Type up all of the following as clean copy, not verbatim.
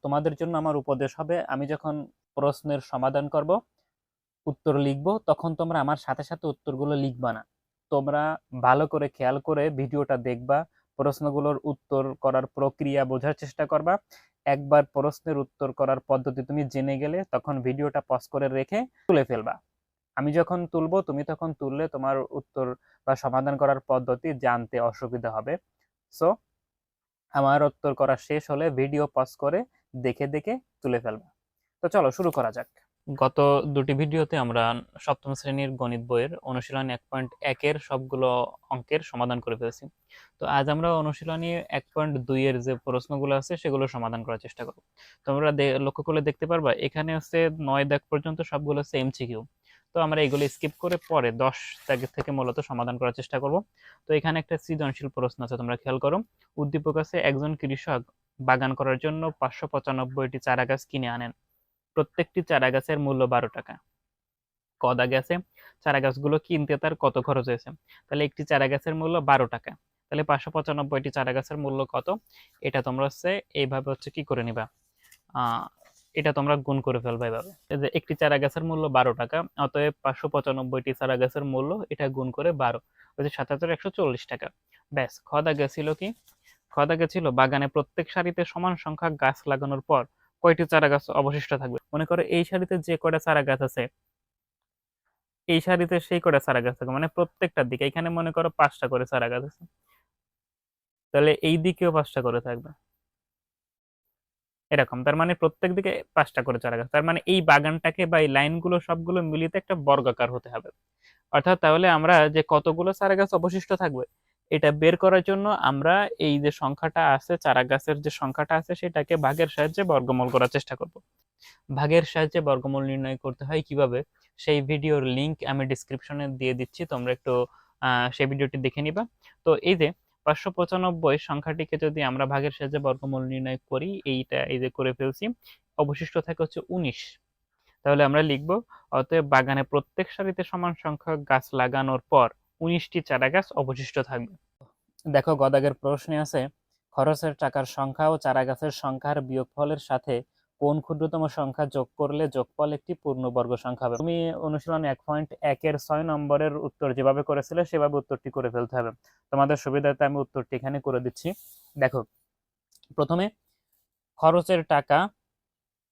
তোমাদের জন্য আমার উপদেশ হবে, আমি যখন প্রশ্নের সমাধান করব, উত্তর লিখব, তখন তোমরা আমার সাথে সাথে উত্তরগুলো লিখবা না। তোমরা ভালো করে খেয়াল করে ভিডিওটা দেখবা, প্রশ্নগুলোর উত্তর করার প্রক্রিয়া বোঝার চেষ্টা করবা। একবার প্রশ্নের উত্তর করার পদ্ধতি তুমি জেনে গেলে তখন ভিডিওটা পজ করে রেখে তুলে ফেলবা। আমি যখন তুলবো তুমি তখন তুললে তোমার উত্তর বা সমাধান করার পদ্ধতি জানতে অসুবিধা হবে। সো আমার উত্তর করা শেষ হলে ভিডিও পজ করে দেখে দেখে তুলে ফেলবা। তো চলো শুরু করা যাক। গত দুটি ভিডিওতে আমরা সপ্তম শ্রেণীর গণিত বইয়ের অনুশীলনী 1.1-এর সবগুলো অঙ্কের সমাধান করে ফেলেছি। তো আজ আমরা অনুশীলনী 1.2 এর যে প্রশ্নগুলো আছে সেগুলো সমাধান করার চেষ্টা করব। তোমরা লক্ষ্য করলে দেখতে পারবা এখানে হচ্ছে 9 দাগ পর্যন্ত সবগুলো হচ্ছে এমসিকিউ। তো আমরা এগুলো স্কিপ করে পরে 10 দাগের থেকে মূলত সমাধান করার চেষ্টা করব। তো এখানে একটা সৃজনশীল প্রশ্ন আছে, তোমরা খেয়াল করো। উদ্দীপক আছে, একজন কৃষক বাগান করার জন্য 595টি চারা গাছ কিনে আনেন। প্রত্যেকটি চারা গাছের মূল্য 12 টাকা। ক দাগে আছে, চারা গাছগুলো কিনতে তার কত খরচ হয়েছে। তাহলে একটি চারা গাছের মূল্য 12 টাকা। তাহলে 595টি চারা গাছের মূল্য কত, এটা তোমরা হচ্ছে এইভাবে হচ্ছে কি করে নিবা, আহ এটা তোমরা গুণ করে ফেলবা এভাবে। এই যে একটি চারা গাছের মূল্য 12 টাকা, অতএব 595টি চারা গাছের মূল্য এটা গুণ করে 12 হচ্ছে 7,140 টাকা। ব্যাস। খ দাগে ছিল কি, খ দাগে ছিল বাগানে প্রত্যেক সারিতে সমান সংখ্যক গাছ লাগানোর পর কয়টি চারা গাছ অবশিষ্ট থাকবে। মনে করো এই সারিতে যে কয়টা চারা গাছ আছে, এই সারিতে সেই কয়টা চারা গাছ থাকবে, মানে প্রত্যেকটার দিকে। এখানে মনে করো 5টা করে চারা গাছ আছে, তাহলে এই দিকেও 5টা করে থাকবে, এরকম। তার মানে প্রত্যেক দিকে 5টা করে চারা গাছ। তার মানে এই বাগানটাকে বা এই লাইনগুলো সবগুলো মিলিতে একটা বর্গাকার হতে হবে। অর্থাৎ তাহলে আমরা যে কতগুলো চারা গাছ অবশিষ্ট থাকবে এটা বের করার জন্য আমরা এই যে সংখ্যাটা আছে, চারা গাছের যে সংখ্যাটা আছে, সেটাকে ভাগের সাহায্যে বর্গমূল করার চেষ্টা করব। ভাগের সাহায্যে বর্গমূল নির্ণয় করতে হয় কিভাবে, সেই ভিডিওর লিংক আমি ডিসক্রিপশনে দিয়ে দিচ্ছি, তোমরা একটু সেই ভিডিওটি দেখে নিবা। তো এই যে 595 সংখ্যাটিকে যদি আমরা ভাগের সাহায্যে বর্গমূল নির্ণয় করি, এইটা এই যে করে ফেলছি, অবশিষ্ট থাকে হচ্ছে 19। তাহলে আমরা লিখব, অতএব বাগানে প্রত্যেক সারিতে সমান সংখ্যক গাছ লাগানোর পর 19টি চারা গাছ অবশিষ্ট থাকবে। দেখো গদাগের প্রশ্নে আছে, খরচের টাকার সংখ্যা ও চারা গাছের সংখ্যার বিয়োগফলের সাথে কোন ক্ষুদ্রতম সংখ্যা যোগ করলে যোগফল একটি পূর্ণবর্গ সংখ্যা হবে। তুমি অনুশীলনী 1.1-এর 6 নম্বরের উত্তর যেভাবে করেছিলে সেভাবে উত্তরটি করে ফেলতে হবে। তোমাদের সুবিধার্থে আমি উত্তরটি এখানে করে দিচ্ছি। দেখো, প্রথমে খরচের টাকা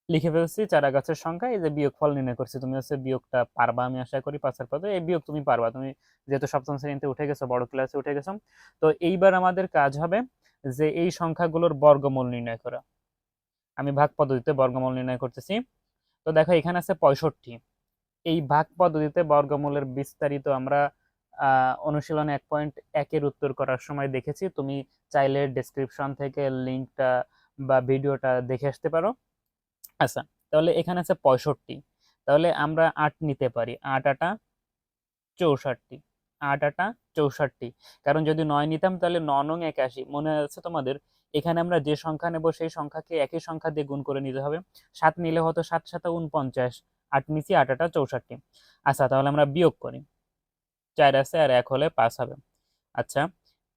লিখে ফেলছি, চারা গাছের সংখ্যা, এই যে বিয়োগফল নির্ণয় করছি। তুমি হচ্ছে বিয়োগটা পারবা, আমি আশা করি পাঁচের পদে এই বিয়োগ তুমি পারবা, তুমি যেহেতু সপ্তম শ্রেণীতে উঠে গেছো, বড় ক্লাসে উঠে গেছো। তো এইবার আমাদের কাজ হবে যে এই সংখ্যাগুলোর বর্গমূল নির্ণয় করা। আমি ভাগ পদ্ধতিতে বর্গমূল নির্ণয় করতেছি। তো দেখো এখানে আছে 65। এই ভাগ পদ্ধতিতে বর্গমূলের বিস্তারিত আমরা অনুশীলনে 1.1-এর উত্তর করার সময় দেখেছি। তুমি চাইলে ডেসক্রিপশন থেকে লিঙ্কটা বা ভিডিওটা দেখে আসতে পারো। আচ্ছা, তাহলে এখানে আছে 65। তাহলে আমরা 8 নিতে পারি, 8 আটা 64, 8 আটা 64। কারণ যদি 9 নিতাম তাহলে 9 নং 81। মনে আছে তোমাদের, এখানে আমরা যে সংখ্যা নেব সেই সংখ্যাকে একই সংখ্যা দিয়ে গুণ করে নিতে হবে। 7 নিলে হতো 7 7 49, 8 নিচি 8 আটা 64। আচ্ছা, তাহলে আমরা বিয়োগ করি, 4 আছে আর 1 হলে 5 হবে। আচ্ছা,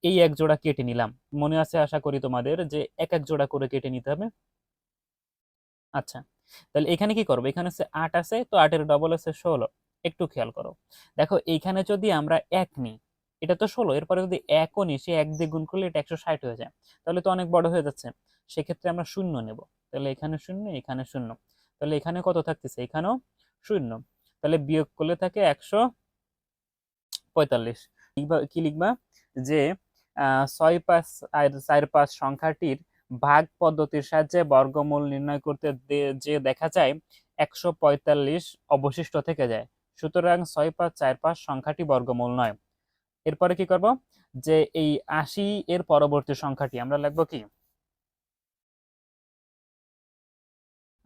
এই এক জোড়া কেটে নিলাম। মনে আছে আশা করি তোমাদের যে এক এক জোড়া করে কেটে নিতে হবে। আচ্ছা, তাহলে এখানে কি করবো, এখানে হচ্ছে 8 আছে, তো 8-এর ডবল আছে 16। একটু খেয়াল করো, দেখো এইখানে যদি আমরা 1 নিই, এটা তো 16, এরপরে যদি 1ও নিই, সে 1 দিয়ে গুণ করলে এটা 160 হয়ে যায়, তাহলে তো অনেক বড় হয়ে যাচ্ছে। সেক্ষেত্রে আমরা শূন্য নেব। তাহলে এখানে শূন্য, এখানে শূন্য, তাহলে এখানে কত থাকতেছে, এখানেও শূন্য। তাহলে বিয়োগ করলে থাকে 145। কি লিখবা, যে 6 5 আর 4 5 সংখ্যাটির ভাগ পদ্ধতির সাহায্যে বর্গমূল নির্ণয় করতে যে দেখা যায় 145 অবশিষ্ট থেকে যায়, সুতরাং 6 5 4 5 সংখ্যাটি বর্গমূল নয়। এরপরে কি করব, যে এই 80 এর পরবর্তী সংখ্যাটি আমরা লিখব কি,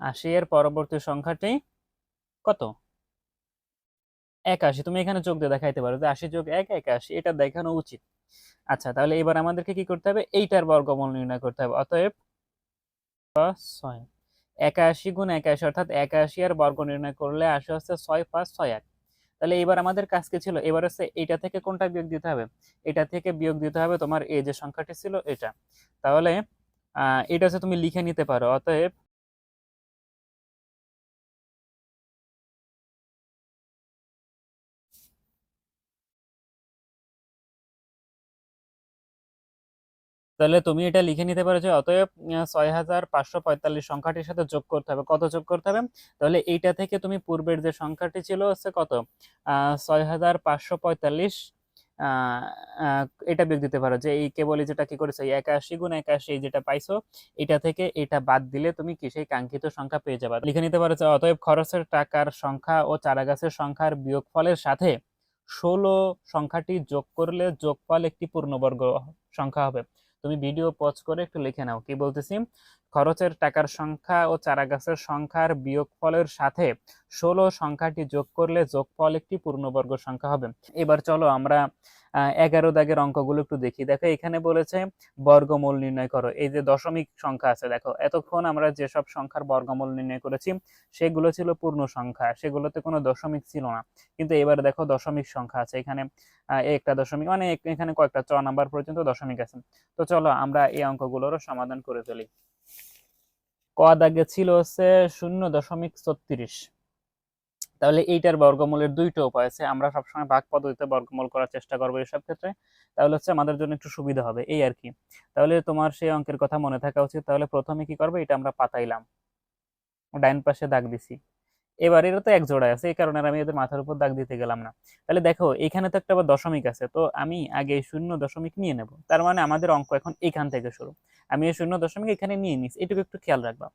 80 এর পরবর্তী সংখ্যাটি কত, 81। তুমি এখানে যোগ দিয়ে দেখাইতে পারো যে 80 যোগ 1 81, এটা দেখানো উচিত। আচ্ছা, তাহলে এবার আমাদেরকে কি করতে হবে, এইটার বর্গমূল নির্ণয় করতে হবে। অতএব 6 81 গুণ 81, অর্থাৎ 81 এর বর্গ নির্ণয় করলে আসে হচ্ছে 6 5 6 1। তাহলে এবার আমাদের কাজ কি ছিল, এবার হচ্ছে এটা থেকে কোনটা বিয়োগ দিতে হবে, এটা থেকে বিয়োগ দিতে হবে তোমার এই যে সংখ্যাটি ছিল এটা। তাহলে এটা হচ্ছে তুমি লিখে নিতে পারো। অতএব তাহলে তুমি এটা লিখে নিতে পারো যে অতএব 6545 সংখ্যাটির সাথে যোগ করতে হবে। কত যোগ করতে হবে? তাহলে এইটা থেকে তুমি পূর্বের যে সংখ্যাটি ছিল হচ্ছে কত, 6545, আহ আহ, এটা বিয়োগ দিতে পারো যে এই কেবলই যেটা কি করেছো, এই 81 গুণ 81 যেটা পাইছো, এটা থেকে এটা বাদ দিলে তুমি কি সেই কাঙ্ক্ষিত সংখ্যা পেয়ে যাবে। লিখে নিতে পারো যে অতএব খরচের টাকার সংখ্যা ও চারাগাছের সংখ্যার বিয়োগফলের সাথে 16 সংখ্যাটি যোগ করলে যোগফল একটি পূর্ণবর্গ সংখ্যা হবে। তুমি ভিডিও পজ করে একটু লিখে নাও কি বলতেছি। খরচের টাকার সংখ্যা ও চারাগাছের সংখ্যার বিয়োগফলের সাথে 16 সংখ্যাটি যোগ করলে যোগফল একটি পূর্ণবর্গ সংখ্যা হবে। এবার চলো আমরা 11 দাগের অঙ্কগুলো একটু দেখি। দেখো এখানে বলেছে বর্গমূল নির্ণয় করো। এই যে দশমিক সংখ্যা আছে, দেখো এতক্ষণ আমরা যেসব সংখ্যার বর্গমূল নির্ণয় করেছি সেগুলো ছিল পূর্ণ সংখ্যা, সেগুলোতে কোনো দশমিক ছিল না। কিন্তু এবার দেখো দশমিক সংখ্যা আছে এখানে, একটা দশমিক মানে এখানে কয়েকটা 4 নাম্বার পর্যন্ত দশমিক আছে। তো চলো আমরা এই অঙ্কগুলোরও সমাধান করে ফেলি। ক দাগে ছিল হচ্ছে 0.36। তাহলে এইটার বর্গমূলের দুইটা উপায় আছে, আমরা সবসময় ভাগ পদ্ধতিতে বর্গমূল করার চেষ্টা করবো এসব ক্ষেত্রে, তাহলে হচ্ছে আমাদের জন্য একটু সুবিধা হবে এই আর কি। তাহলে তোমার সেই অঙ্কের কথা মনে থাকা উচিত। তাহলে প্রথমে কি করবে, এটা আমরা পাতাইলাম, ডাইন পাশে দাগ দিছি। এবার এটা তো এক জোড়ায় আছে, এই কারণে আমি এদের মাথার উপর দাগ দিতে গেলাম না। তাহলে দেখো এখানে তো একটা আবার দশমিক আছে, তো আমি আগে 0.0 নিয়ে নেব। তার মানে আমাদের অঙ্ক এখন এখান থেকে শুরু। আমি এই 0.0 এখানে নিয়ে নিছি, এটুকু একটু খেয়াল রাখবা।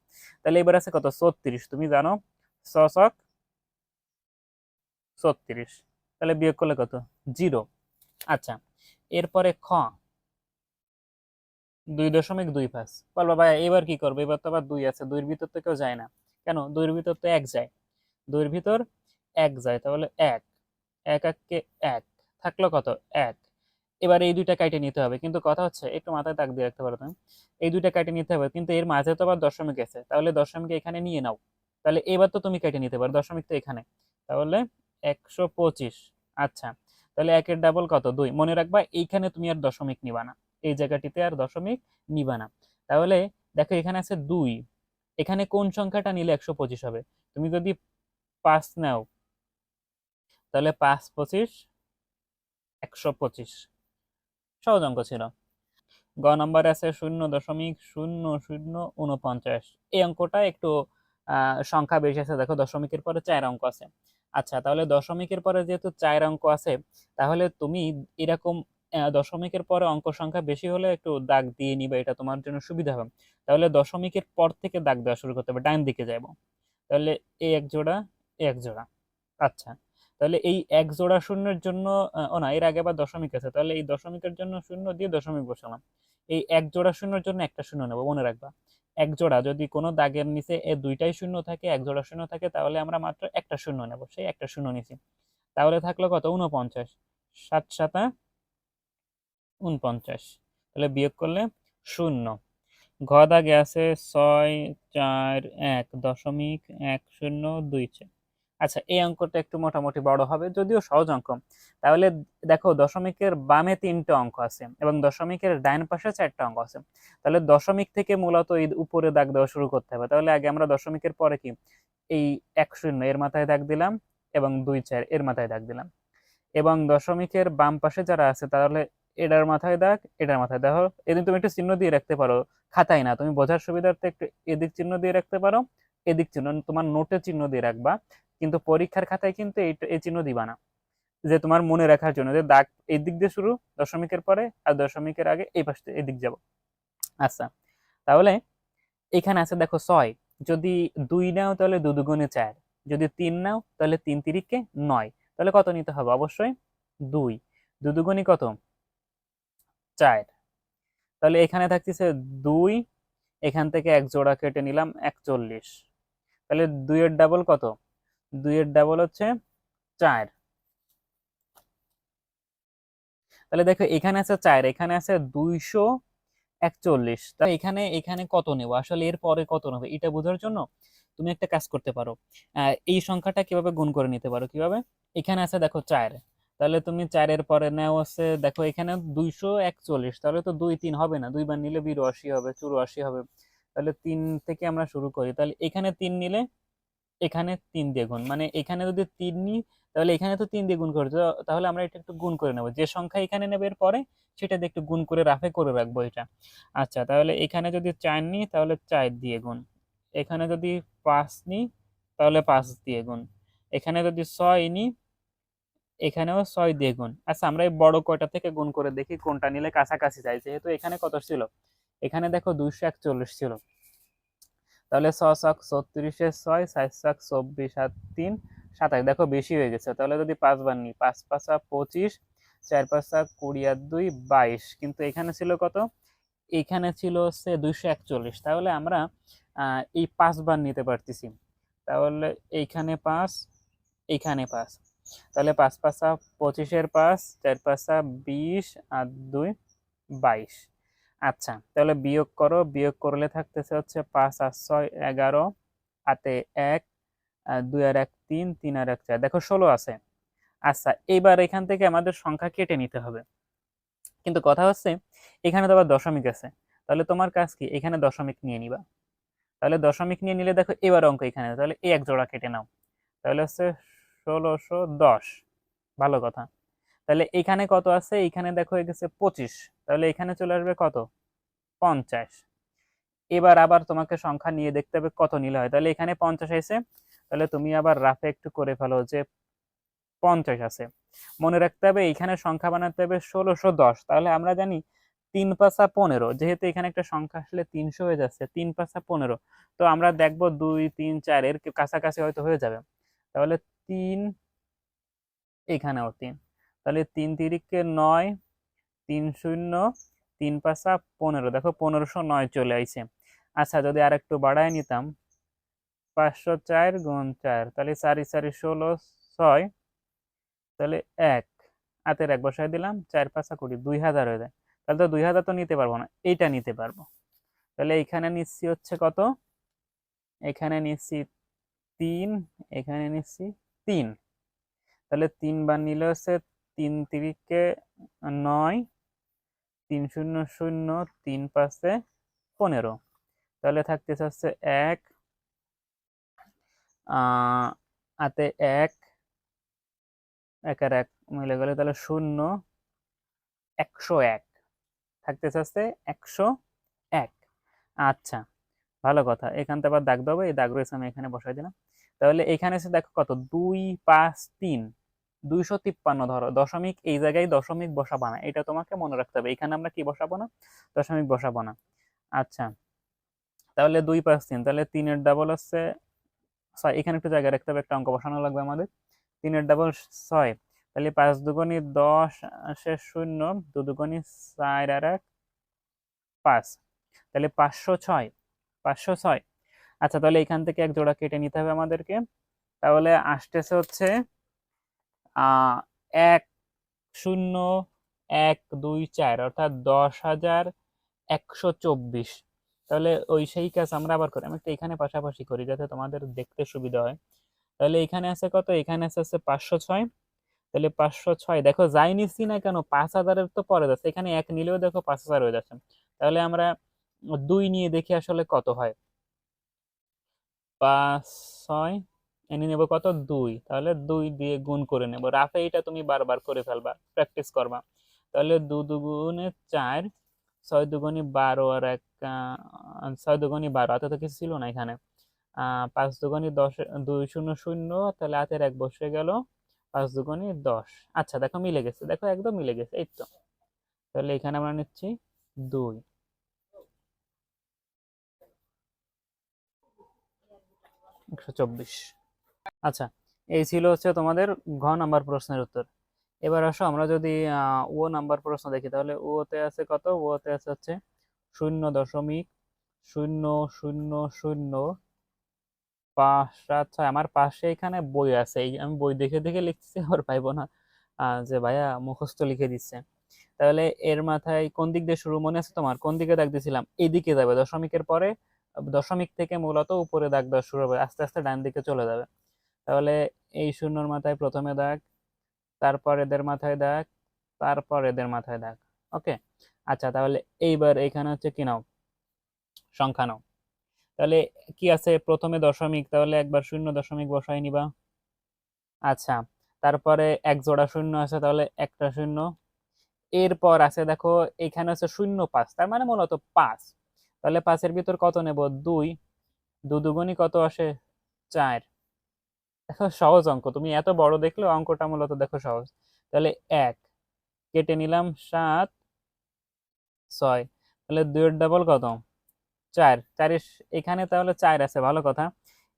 তাহলে এবার আছে কত, 36। তুমি জানো ছক 36, তাহলে বিয়োগ করলে কত, 0। আচ্ছা, এরপরে খ 2.25। বলবা ভাই এবার কি করবে, এবার তো আবার 2 আছে, 2 এর ভিতর তো কেউ যায় না। কেন, 2 এর ভিতর তো 1 যায়, 2 এর ভিতর 1 যায়, তাহলে 1, 1 1 1 থাকলো কত, 1। এবার এই দুইটা কাটে নিতে হবে, কিন্তু কথা হচ্ছে একটু মাথায় দাগ দিয়ে রাখতে পারো তুমি, এই দুইটা কাটে নিতে হবে, কিন্তু এর মাঝে তো আবার দশমিক আছে, তাহলে দশমিক এখানে নিয়ে নাও। তাহলে এবার তো তুমি কেটে নিতে পারো, দশমিক তো এখানে, তাহলে 125। আচ্ছা, তাহলে একের ডাবল কত, 2। মনে রাখবা এইখানে তুমি আর দশমিক নিবা না, এই জায়গাটিতে আর দশমিক নিবা না। তাহলে দেখো এখানে আছে 2, এখানে কোন সংখ্যাটা নিলে 125 হবে? তুমি যদি 5 নাও তাহলে 5 25 125। সহজ অঙ্ক ছিল। গ নম্বরে আছে 0.0049। এই অঙ্কটা একটু সংখ্যা বেশি আছে, দেখো দশমিকের পরে 4 অঙ্ক আছে। আচ্ছা, তাহলে দশমিকের পরে যেহেতু 4 অঙ্ক আছে, তাহলে তুমি এরকম দশমিকের পরে অঙ্ক সংখ্যা বেশি হলে একটু দাগ দিয়ে নিবে, এটা তোমার জন্য সুবিধা হবে। তাহলে দশমিকের পর থেকে দাগ দেওয়া শুরু করতে হবে, ডান দিকে যাবো। তাহলে এই এক জোড়া, এই এক জোড়া। আচ্ছা, তাহলে এই এক জোড়া শূন্যের জন্য ও না, এর আগে আবার দশমিক আছে, তাহলে এই দশমিকের জন্য শূন্য দিয়ে দশমিক বসালাম। এই এক জোড়া শূন্যের জন্য একটা শূন্য নেবো, মনে রাখবা। এক জোড়া যদি কোনো দাগের নিচে এ দুইটাই শূন্য থাকে, এক জোড়া শূন্য থাকে, তাহলে আমরা মাত্র একটা শূন্য নেব, সেই একটা শূন্য নিছি। তাহলে থাকলো কত, 49। 7 7 49, তাহলে বিয়োগ করলে শূন্য। ঘ দাগে আছে 641.1026। আচ্ছা, এই অঙ্কটা একটু মোটামুটি বড় হবে, যদিও সহজ অঙ্ক। তাহলে দেখো দশমিকের বামে 3টে অঙ্ক আছে এবং দশমিকের ডাইন পাশে 4টা অঙ্ক আছে। তাহলে দশমিক থেকে মূলত এই উপরে দাগ দেওয়া শুরু করতে হবে। তাহলে আগে আমরা দশমিকের পরে কি, এই 1 0 এর মাথায় দাগ দিলাম এবং 2 4 এর মাথায় দাগ দিলাম। এবং দশমিকের বাম পাশে যারা আছে তাহলে এটার মাথায় দাগ, এটার মাথায় দেখো, এদিন তুমি একটু চিহ্ন দিয়ে রাখতে পারো, খাতায় না, তুমি বোঝার সুবিধার্থে একটু এদিক চিহ্ন দিয়ে রাখতে পারো, এদিক চিহ্ন তোমার নোটে চিহ্ন দিয়ে রাখবা, কিন্তু পরীক্ষার খাতায় কিন্তু এই চিহ্ন দিবা না, যে তোমার মনে রাখার জন্য যে দাগ এই দিক দিয়ে শুরু দশমিকের পরে, আর দশমিকের আগে এই পাশে এদিক যাব। আচ্ছা, তাহলে এখানে আছে দেখো 6, যদি 2 নাও তাহলে 2 2 4, যদি 3 নাও তাহলে 3 3 9, তাহলে কত নিতে হবে, অবশ্যই 2। 2 2 কত, 4। তাহলে এখানে থাকতেছে 2, এখান থেকে এক জোড়া কেটে নিলাম 41। তাহলে 2 এর ডাবল কত, 2 এর ডাবল হচ্ছে 4। তাহলে দেখো এখানে আছে 4, এখানে আছে 241। তাহলে এখানে এখানে কত নেব, আসলে এর পরে কত নেবে এটা বোঝার জন্য তুমি একটা কাজ করতে পারো। এই সংখ্যাটা কিভাবে গুণ করে নিতে পারো, কিভাবে, এখানে আছে দেখো 4, তাহলে তুমি 4 এর পরে নেও আছে, দেখো এখানে 241, তাহলে তো 2 3 হবে না, 2 বার নিলে 82 হবে, 84 হবে। তাহলে 3 থেকে আমরা শুরু করি, তাহলে এখানে 3 নিলে এখানে 3 দিয়ে গুণ, মানে এখানে যদি 3 নিই তাহলে এখানে তো 3 দিয়ে গুণ করতে, তাহলে আমরা এটা একটু গুণ করে নেব, যে সংখ্যা এখানে নেবে এর পরে সেটা দিয়ে একটু গুণ করে রাফে করে রাখবো এটা। আচ্ছা, তাহলে এখানে যদি 4 নিই তাহলে 4 দিয়ে গুণ, এখানে যদি 5 নিই তাহলে 5 দিয়ে গুণ, এখানে যদি 6 নিই এখানেও 6 দিয়ে গুণ। আচ্ছা, আমরা এই বড় কয়টা থেকে গুণ করে দেখি কোনটা নিলে কাছাকাছি যায়। যেহেতু এখানে কত ছিল, এখানে দেখো 241 ছিল, তাহলে 6 ছক 36 6, 4 ছক 24 আর 3 27, দেখো বেশি হয়ে গেছে। তাহলে যদি 5 বার নিই, 5 5 25, 4 5 20 আর 2 22, কিন্তু এখানে ছিল কত, এখানে ছিল হচ্ছে 241, তাহলে আমরা এই 5 বার নিতে পারতেছি। তাহলে এইখানে 5, এইখানে 5, তাহলে 5 5 25-এর 5, 4 5 20 আর 2 22। আচ্ছা, তাহলে বিয়োগ করো, বিয়োগ করলে থাকতেছে হচ্ছে 5 আর 6 11, হাতে 1, 2 আর 1 3, 3 আর 1 4, দেখো 16 আছে। আচ্ছা, এইবার এখান থেকে আমাদের সংখ্যা কেটে নিতে হবে, কিন্তু কথা হচ্ছে এখানে তো আবার দশমিক আছে, তাহলে তোমার কাজ কি, এখানে দশমিক নিয়ে নিবা। তাহলে দশমিক নিয়ে নিলে দেখো এবার অঙ্ক এখানে, তাহলে এই এক জোড়া কেটে নাও, তাহলে হচ্ছে 1610। ভালো কথা। তাহলে এখানে কত আছে, এখানে দেখো হয়ে গেছে 25, তাহলে এখানে চলে আসবে কত, 50। এবার আবার তোমাকে সংখ্যা নিয়ে দেখতে হবে কত নিলে হয়, তাহলে এখানে 50 আছে, তাহলে তুমি আবার রাফে একটু করে ফেলো যে 50 আছে। মনে রাখতে হবে এখানে সংখ্যা বানাতে হবে 1610, তাহলে আমরা জানি 3 পাঁচা 15, যেহেতু এখানে একটা সংখ্যা আসলে 300 হয়ে যাচ্ছে, 3 পাঁচা 15, তো আমরা দেখবো 2 3 4 এর কাছাকাছি হয়তো হয়ে যাবে। তাহলে 3, এখানেও 3, তাহলে 3 তিরিকে 9, 3 শূন্য, 3 পাঁচা 15, দেখো 1509 চলে আইছে। আচ্ছা, যদি আর একটু বাড়ায় নিতাম, 504 গুণ 4, তাহলে 4 4 16 6, তাহলে 1, হাতের 1 বসায় দিলাম, 4 5 20, 2000 হয়ে যায়। তাহলে তো 2000 তো নিতে পারবো না, এইটা নিতে পারবো। তাহলে এখানে নিচ্ছি হচ্ছে কত, এখানে নিচ্ছি 3, এখানে নিচ্ছি 3, তাহলে 3 বার নিলে হচ্ছে 3 তিরিকে 9, 3 শূন্য শূন্য, 3 পাঁচে 15, তাহলে থাকতেছে হচ্ছে 1, হাতে 1, 1 আর 1 মিলে গেলে তাহলে 0, 101, থাকতেছে হচ্ছে 101। আচ্ছা, ভালো কথা। এখান থেকে আবার দাগ দেবো, এই দাগ রয়েছে আমি এখানে বসাই দিলাম। তাহলে এখানে এসে দেখো কত, 2 5 3, 253 ধরো, দশমিক এই জায়গায় দশমিক বসাবো না, এটা তোমাকে মনে রাখতে হবে। এখানে আমরা কি বসাবো না, দশমিক বসাবো না। আচ্ছা, তাহলে 2 5 3, তাহলে 3-এর ডাবল হচ্ছে 6, এখানে একটু জায়গা রাখতে হবে, একটা অঙ্ক বসানো লাগবে আমাদের। 3-এর ডাবল 6, তাহলে 5 দুগুণী 10 আসে 0, 2 দুগুণী 4 আর 1 5, তাহলে 506, 506। আচ্ছা, তাহলে এখান থেকে এক জোড়া কেটে নিতে হবে আমাদেরকে, তাহলে আসতেছে হচ্ছে 1 0 1 2 4, অর্থাৎ 10,124। তাহলে ওই সেই কাজ আমরা আবার করি, আমি একটু এখানে পাশাপাশি করি যাতে তোমাদের দেখতে সুবিধা হয়। তাহলে এখানে আছে কত, এখানে আছে হচ্ছে 506, তাহলে 506, দেখো যাই নিচ্ছি না কেন 5000-এর তো পরে যাচ্ছে, এখানে 1 নিলেও দেখো 5000 হয়ে যাচ্ছে। তাহলে আমরা 2 নিয়ে দেখি আসলে কত হয়, 5 6 এনে নেব কত, 2, তাহলে 2 দিয়ে গুণ করে নেব রাফে, এটা তুমি বারবার করে ফেলবা, প্র্যাকটিস করবা। তাহলে 2 দুগুণে 4, 6 দুগুণে 12 আর 1, 6 দুগুণে 12, হাতে তো কিছু ছিল না এখানে। 5 দুগুণে 10, 2 0 0, তাহলে হাতের 1 বসে গেল, 5 দুগুণে 10। আচ্ছা, দেখো মিলে গেছে, দেখো একদম মিলে গেছে, এই তো। তাহলে এখানে আমরা নিচ্ছি 2, 124। আচ্ছা, এই ছিল হচ্ছে তোমাদের ঘ নাম্বার প্রশ্নের উত্তর। এবার আসো আমরা যদি ও নাম্বার প্রশ্ন দেখি, তাহলে ও তে আছে কত, ও তে আছে হচ্ছে 0.0005576। আমার পাশে এখানে বই আছে, এই আমি বই দেখে দেখে লিখতেছি, আবার পাইবো না যে ভাইয়া মুখস্থ লিখে দিচ্ছে। তাহলে এর মাথায় কোন দিক দিয়ে শুরু, মনে আছে তোমার, কোন দিকে দাগ দিয়েছিলাম, এদিকে যাবে দশমিকের পরে, দশমিক থেকে মূলত উপরে দাগ দেওয়া শুরু হবে, আস্তে আস্তে ডান দিকে চলে যাবে। তাহলে এই শূন্যর মাথায় প্রথমে দাগ, তারপর এদের মাথায় দাগ, তারপর এদের মাথায় দাগ। ওকে। আচ্ছা, তাহলে এইবার এখানে হচ্ছে কি নাও, সংখ্যা নাও। তাহলে কি আছে প্রথমে দশমিক, তাহলে একবার শূন্য দশমিক বসাই নিবা। আচ্ছা, তারপরে এক জোড়া শূন্য আছে, তাহলে একটা শূন্য। এরপর আছে দেখো এখানে আছে 0 5, তার মানে মূলত 5। তাহলে 5-এর ভিতর কত নেব? 2। 2 দুগুণই কত আসে? 4। দেখো সহজ অঙ্ক, তুমি এত বড় দেখলেও অঙ্কটা মূলত দেখো সহজ। তাহলে 1 কেটে নিলাম, 7 6। তাহলে 2-এর ডাবল কত? 4। 4 এখানে তাহলে 4 আছে, ভালো কথা।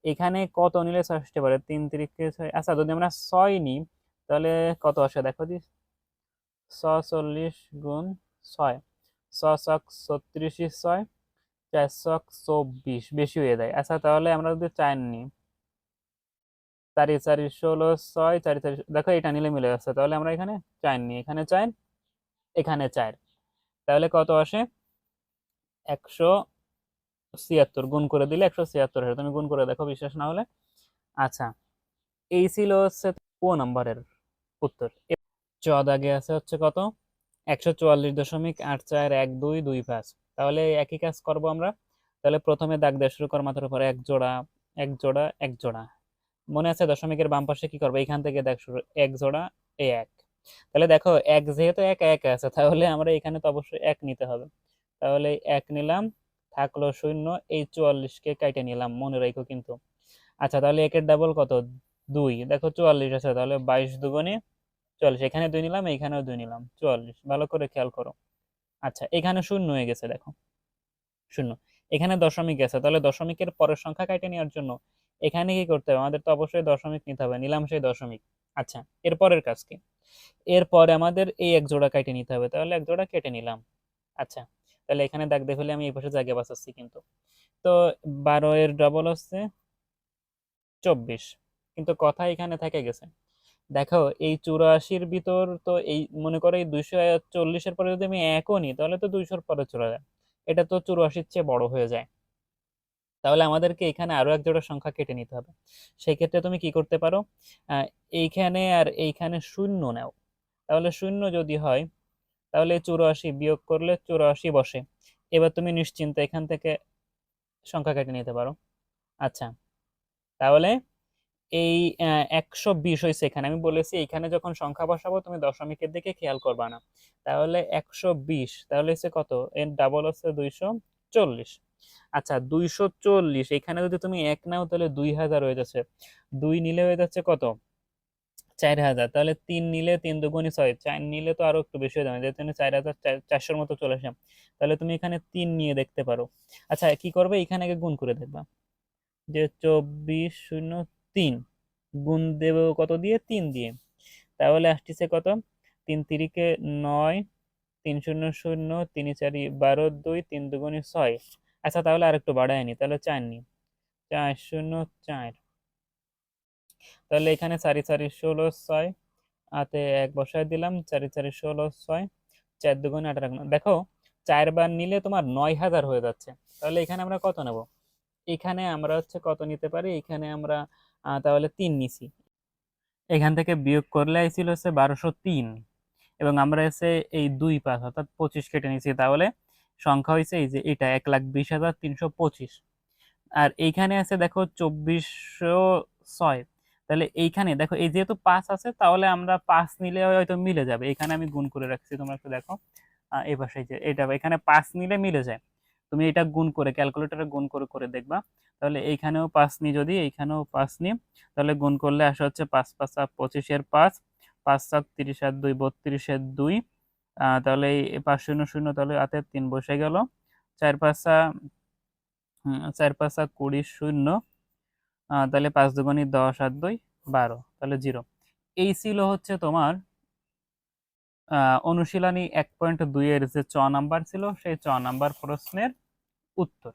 এখানে কত নিলে 6 আসতে পারে? 3 3 6। আচ্ছা, যদি আমরা 6 নিই তাহলে কত আসে দেখো দি। 46 গুণ 6, 6 36, 6 4 24, বেশি হয়ে যায়। আচ্ছা, তাহলে আমরা যদি 4 নিই, 4 4 16, 6 4 4, দেখো এটা নিলে মিলে যাচ্ছে। তাহলে আমরা এখানে 4 নিই, এখানে 4, এখানে 4। তাহলে কত আসে? 176। গুণ করে দিলে 176 আসে। তুমি গুণ করে দেখো, বিশ্বাস না হলে। আচ্ছা, এই ছিল হচ্ছে ক নম্বরের উত্তর। চ দাগে আছে হচ্ছে কত? 144.8412225। তাহলে একই কাজ করব আমরা। তাহলে প্রথমে দাগ দিয়ে শুরু কর, মাথার উপর এক জোড়া, এক জোড়া, এক জোড়া। মনে আছে দশমিকের বাম পাশে কি করবো? এখান থেকে দেখ শুরু, এক জোড়া, এই এক। তাহলে দেখো এক যেহেতু এক এক আছে, তাহলে আমরা এখানে তো অবশ্যই এক নিতে হবে। তাহলে এক নিলাম, থাকলো শূন্য। এই 44-কে কাইটে নিলাম, মনে রাখো কিন্তু। আচ্ছা, তাহলে একের ডাবল কত? 2। দেখো 44 আছে, তাহলে 22 দুগুণে 44। এখানে 2 নিলাম, এখানেও 2 নিলাম, 44। ভালো করে খেয়াল করো। আচ্ছা, এখানে শূন্য হয়ে গেছে, দেখো শূন্য। এখানে দশমিক আছে, তাহলে দশমিকের পরের সংখ্যা কাটে নেওয়ার জন্য এখানে কি করতে হবে? আমাদের তো অবশ্যই দশমিক নিতে হবে, নিলাম সেই দশমিক। আচ্ছা, এরপরের কাজ কি? এরপরে আমাদের এই এক জোড়া কেটে নিতে হবে, তাহলে এক জোড়া কেটে নিলাম। আচ্ছা, তাহলে এখানে দাগ দেখে হলে আমি এই পাশে জায়গা বাঁচাচ্ছি কিন্তু। তো 12 এর ডবল হচ্ছে 24, কিন্তু কথা এখানে থেকে গেছে। দেখো এই 84-র ভিতর তো এই মনে করো এই 240-এর পরে যদি আমি একও নিই, তাহলে তো 200-র পরে চলে যায়। এটা তো 84-র চেয়ে বড় হয়ে যায়। তাহলে আমাদেরকে এখানে আরো এক জোড়া সংখ্যা কেটে নিতে হবে। সেই ক্ষেত্রে তুমি কি করতে পারো? আহ, এইখানে আর এইখানে শূন্য নাও। তাহলে শূন্য যদি হয়, তাহলে 84 বিয়োগ করলে 84 বসে। এবার তুমি নিশ্চিন্তে এখান থেকে সংখ্যা কেটে নিতে পারো। আচ্ছা, তাহলে এই 120 হয়েছে। এখানে আমি বলেছি এখানে যখন সংখ্যা বসাবো তুমি দশমিকের দিকে খেয়াল করবা না। তাহলে 120, তাহলে হচ্ছে কত? এর ডাবল হচ্ছে 240। আচ্ছা, 240 এখানে যদি তুমি এক নাও তাহলে 2000 হয়ে যাচ্ছে। 2 নিলে হয়ে যাচ্ছে কত? 4000। তাহলে 3 নিলে 3 দুগুণে 6, 4 নিলে তো আরো একটু বেশি হয়ে যাবে, যেহেতু 4400-র মতো চলে আসে। তাহলে তুমি এখানে 3 নিয়ে দেখতে পারো। আচ্ছা, কি করবে? এখানে আগে গুণ করে দেখবা যে 24 0 3, গুণ দেব কত দিয়ে? 3 দিয়ে। তাহলে আসতেছে কত? 3 3-কে 9, 3 0 0, 3 4 12, 2 3 দুগুণে 6। আচ্ছা, তাহলে আর একটু বাড়ায় নি, তাহলে 4 নি, 4 0 4। তাহলে এখানে 4 4 16, 6 হাতে এক বসায় দিলাম, 4 4 16, 6 4 দুগুণে 18। দেখো 4 বার নিলে তোমার 9000 হয়ে যাচ্ছে। তাহলে এখানে আমরা কত নেব? এখানে আমরা হচ্ছে কত নিতে পারি? এখানে আমরা তাহলে 3 নিছি। এখান থেকে বিয়োগ করলে আইছিল হচ্ছে 1203, এবং আমরা হচ্ছে এই 2 5 অর্থাৎ 25 কেটে নিছি। তাহলে সংখ্যা হয়েছে এই যে এটা 1,20,325। আর এইখানে আছে দেখো 2406। তাহলে এইখানে দেখো এই যেহেতু 5 আছে, তাহলে আমরা 5 নিলে হয়তো মিলে যাবে। এখানে আমি গুণ করে রাখছি, তোমরা একটু দেখো। এই পাশে যে এটা, এখানে 5 নিলে মিলে যায়। তুমি এটা গুণ করে ক্যালকুলেটরে গুণ করে করে দেখবা। তাহলে এইখানেও 5 নি, যদি এইখানেও 5 নি, তাহলে গুণ করলে আসে হচ্ছে 5 5 25-এর 5, 5 7 30 আর 2 32-এর 2। তাহলে এই 5 0 0, তাহলে হাতে 3 বসে গেল। 4 5 4 5 20 শূন্য। তাহলে 5 দুগুণে 10 আর 2 12, তাহলে 0। এই ছিল হচ্ছে তোমার অনুশীলনী 1.2 এর যে চ নাম্বার ছিল, সেই চ নাম্বার প্রশ্নের উত্তর।